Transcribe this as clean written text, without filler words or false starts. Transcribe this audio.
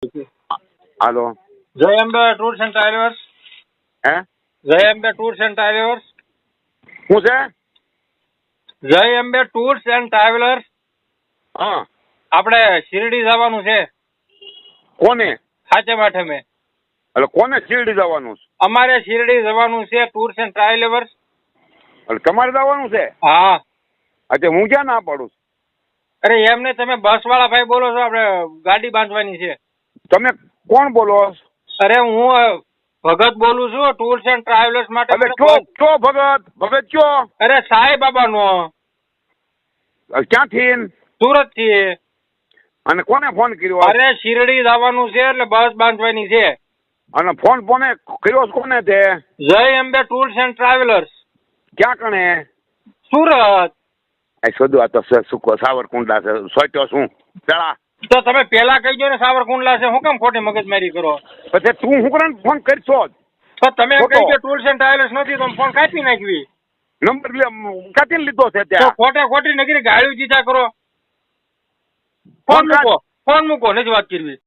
હાલો. જય Ambe tours and travellers. હે જય અંબે ટૂર્સ એન્ડ ટ્રાવેલર્સ. શું છે? જય અંબે ટૂર્સ એન્ડ ટ્રાવેલર્સ. હા. આપણે શિરડી જવાનું છે. કોને? સાચે આઠમે. એટલે કોને શિરડી જવાનું છે? અમારે શિરડી જવાનું છે, ટૂર્સ એન્ડ ટ્રાવેલર્સ. એટલે તમારે જવાનું છે? હા. એટલે હું ક્યાં ના પાડું છું? અરે એમને તમે બસ વાળા ભાઈ બોલો છો? આપણે ગાડી બાંધવાની છે. તમે કોણ બોલો? અરે હું ભગત બોલું છું, ટૂર્સ એન્ડ ટ્રાવેલર્સ માટે. એટલે કયો ભગત કયો? અરે સાંઈ બાબા નો. ક્યાંથી? સુરત થી. અને કોને ફોન કર્યો? અરે શિરડી જવાનું છે એટલે બસ બાંધવાની છે. અને ફોન કર્યો કોને તે? જય અંબે ટૂર્સ એન્ડ ટ્રાવેલર્સ. ક્યાં કણે? સુરત. શોધું આ તો સુકો સાવરકુંડલા છે. સોચ્યો શું પેલા? તો તમે પેલા કહી દો ને સાવરકુંડલા છે. હું કેમ ખોટી મગજમારી કરો? પછી તું હું કરે ફોન કરશો જ? તો તમે એમ કહી દો ટૂર્સ એન્ડ ટ્રાવેલર્સ નથી તો ફોન કાપી નાખવી. નંબર કાઢીને લીધો છે તો ત્યાં. ખોટી નગરી ગાળ્યું જીજા કરો. ફોન મૂકો નથી વાત કરવી.